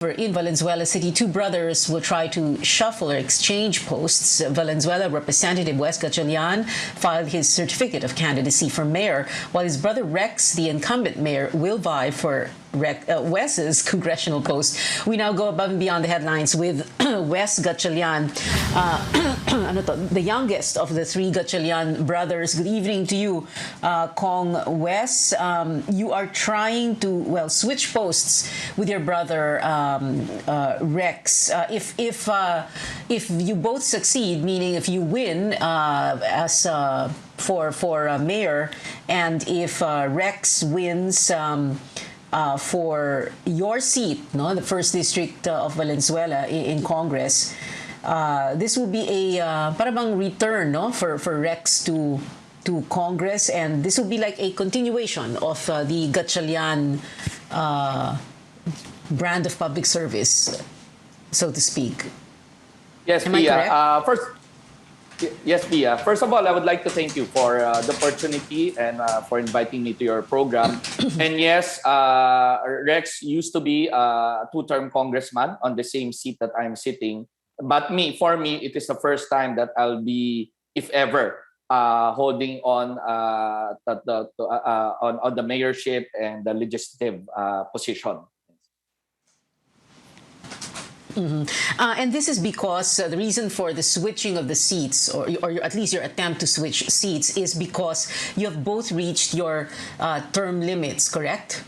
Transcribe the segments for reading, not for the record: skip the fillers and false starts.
In Valenzuela City, two brothers will try to shuffle or exchange posts. Valenzuela Representative Wes Gatchalian filed his certificate of candidacy for mayor, while his brother Rex, the incumbent mayor, will vie for Wes's congressional post. We now go above and beyond the headlines with Wes Gatchalian, the youngest of the three Gatchalian brothers. Good evening to you, Kong Wes. You are trying to, well, switch posts with your brother Rex. If you both succeed, meaning if you win as for mayor, and if Rex wins for your seat, no, the first district of Valenzuela in Congress, this will be a parang return, no, for Rex to Congress, and this will be like a continuation of the Gatchalian brand of public service, so to speak. Yes, Am I correct? Yes, Pia. First of all, I would like to thank you for the opportunity and for inviting me to your program. And yes, Rex used to be a two-term congressman on the same seat that I'm sitting. But for me, it is the first time that I'll be, if ever, holding on on the mayorship and the legislative position. And this is because the reason for the switching of the seats, or at least your attempt to switch seats, is because you have both reached your term limits, correct?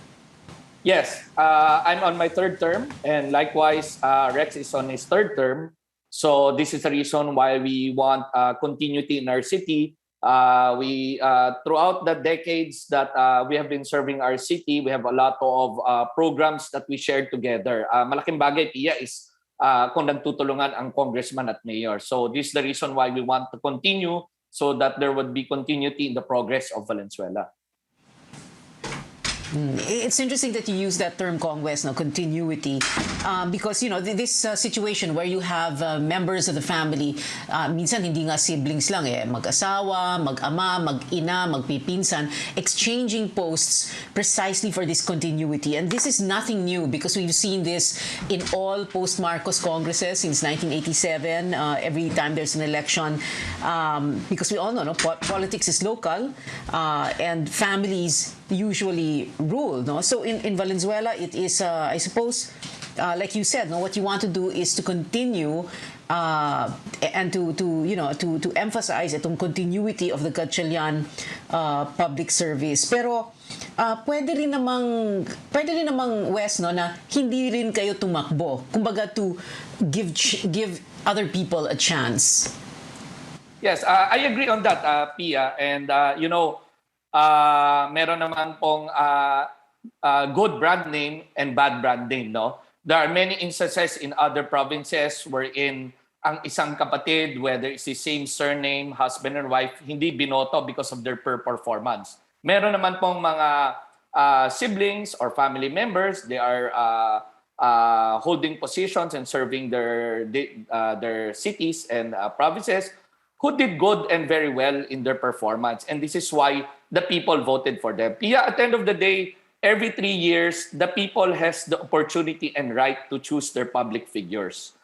Yes, I'm on my third term, and likewise, Rex is on his third term. So this is the reason why we want continuity in our city. We throughout the decades that we have been serving our city, we have a lot of programs that we shared together. Malaking bagay, Pia, is kung nagtutulungan ang congressman at mayor. So this is the reason why we want to continue, so that there would be continuity in the progress of Valenzuela. It's interesting that you use that term, Kong Wes, no, continuity, because, you know, this situation where you have members of the family, minsan hindi nga siblings lang, mag-asawa, mag-ama, mag-ina, magpipinsan, exchanging posts precisely for this continuity. And this is nothing new, because we've seen this in all post-Marcos Congresses since 1987, every time there's an election, because we all know, no, politics is local, and families usually rule, no? So in Valenzuela, it is, I suppose, like you said, no, what you want to do is to continue and to emphasize itong continuity of the Gatchalian public service. Pero pwede rin namang Wes, no, na hindi rin kayo tumakbo, kumbaga to give other people a chance. Yes, I agree on that, Pia, and you know, meron naman pong good brand name and bad brand name, no? There are many instances in other provinces wherein ang isang kapatid, whether it's the same surname, husband and wife, hindi binoto because of their performance. Meron naman pong mga siblings or family members, they are holding positions and serving their cities and provinces, who did good and very well in their performance. And this is why the people voted for them. Pia, at the end of the day, every 3 years, the people has the opportunity and right to choose their public figures.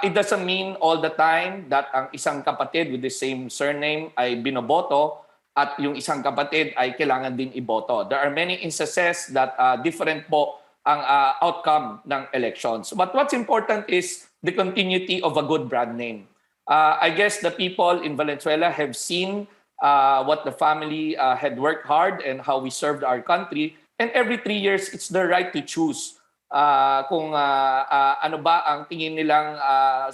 It doesn't mean all the time that ang isang kapatid with the same surname ay binoboto at yung isang kapatid ay kailangan din iboto. There are many instances that different po ang outcome ng elections. But what's important is the continuity of a good brand name. I guess the people in Valenzuela have seen what the family had worked hard and how we served our country. And every 3 years, it's their right to choose kung ano ba ang tingin nilang,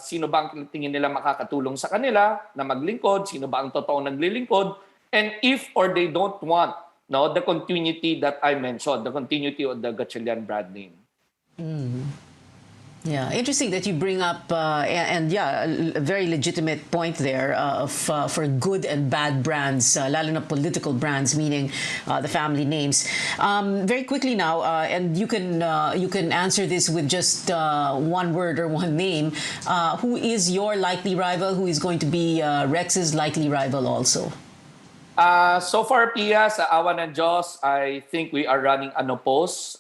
sino ba ang tingin nilang makakatulong sa kanila na maglingkod, sino ba ang totoong naglilingkod, and if or they don't want, no, the continuity that I mentioned, the continuity of the Gatchalian brand name. Yeah, interesting that you bring up, and yeah, a very legitimate point there for good and bad brands, lalo na political brands, meaning the family names. Very quickly now, and you can answer this with just one word or one name. Who is your likely rival? Who is going to be Rex's likely rival also? So far, Pia, sa awa ng Diyos, I think we are running unopposed.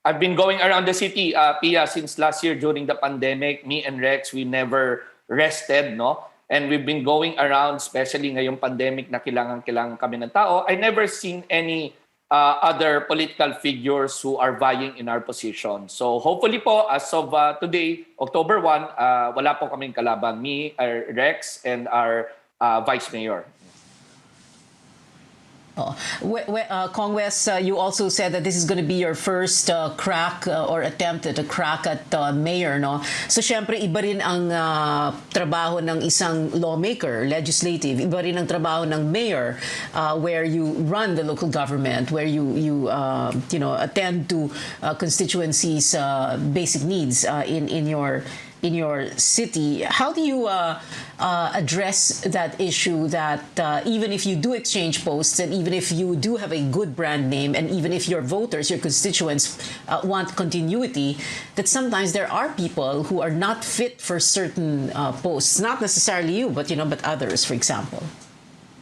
I've been going around the city, Pia, since last year during the pandemic. Me and Rex, we never rested, no? And we've been going around, especially ngayong pandemic na kailangan kami ng tao. I never seen any other political figures who are vying in our position. So hopefully po, as of today, October 1, wala po kaming kalaban. Me, Rex, and our Vice Mayor. Oh. Kong Wes, you also said that this is going to be your first crack or attempt at a crack at mayor, no? So, syempre, iba rin ang trabaho ng isang lawmaker, legislative. Iba rin ang trabaho ng mayor, where you run the local government, where you attend to constituencies' basic needs in your city. How do you address that issue that even if you do exchange posts and even if you do have a good brand name and even if your voters, your constituents want continuity, that sometimes there are people who are not fit for certain posts, not necessarily you, but others, for example?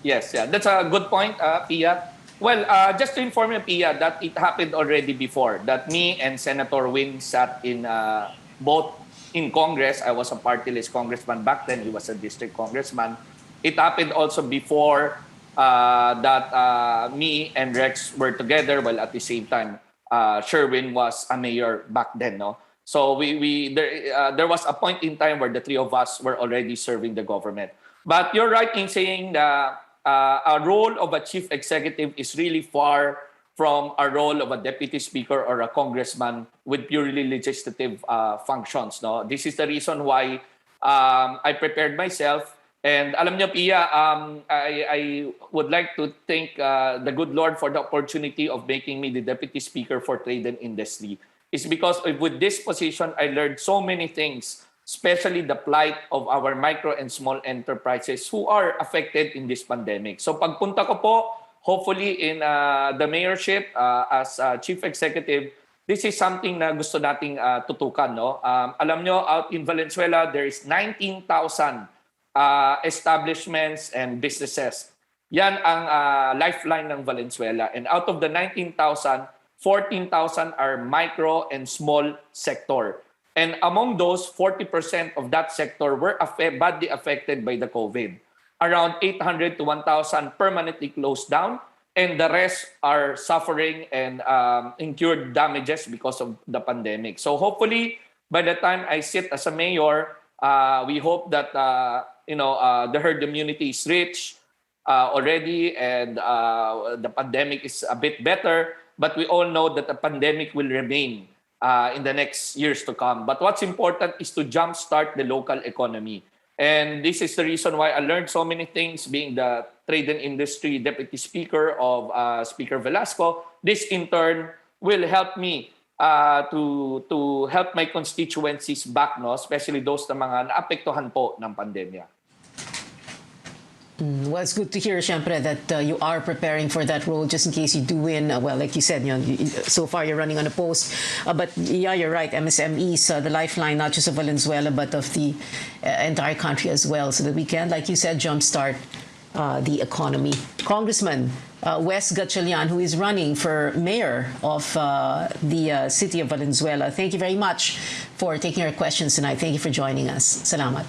Yes, yeah, that's a good point, Pia. Well, just to inform you, Pia, that it happened already before, that me and Senator Win sat in both in Congress. I was a party-list congressman back then. He was a district congressman. It happened also before that me and Rex were together, while at the same time, Sherwin was a mayor back then. No, so there was a point in time where the three of us were already serving the government. But you're right in saying that a role of a chief executive is really far from a role of a deputy speaker or a congressman with purely legislative functions. No, this is the reason why I prepared myself. And alam niyo, Pia, I would like to thank the good Lord for the opportunity of making me the deputy speaker for trade and industry. It's because with this position, I learned so many things, especially the plight of our micro and small enterprises who are affected in this pandemic. So pagpunta ko po, hopefully in the mayorship as chief executive, this is something na gusto nating tutukan. No? Alam nyo, out in Valenzuela, there is 19,000 establishments and businesses. Yan ang lifeline ng Valenzuela. And out of the 19,000, 14,000 are micro and small sector. And among those, 40% of that sector were badly affected by the COVID. Around 800 to 1,000 permanently closed down, and the rest are suffering and incurred damages because of the pandemic. So hopefully, by the time I sit as a mayor, we hope that the herd immunity is reached already, and the pandemic is a bit better. But we all know that the pandemic will remain in the next years to come. But what's important is to jumpstart the local economy. And this is the reason why I learned so many things being the Trade and Industry Deputy Speaker of Speaker Velasco. This in turn will help me to help my constituencies back, no? Especially those na mga naapektuhan po ng pandemya. Well, it's good to hear, syempre, that you are preparing for that role just in case you do win. Well, like you said, so far you're running on a post. But yeah, you're right. MSMEs, the lifeline, not just of Valenzuela, but of the entire country as well, so that we can, like you said, jumpstart the economy. Congressman Wes Gatchalian, who is running for mayor of the city of Valenzuela, thank you very much for taking our questions tonight. Thank you for joining us. Salamat.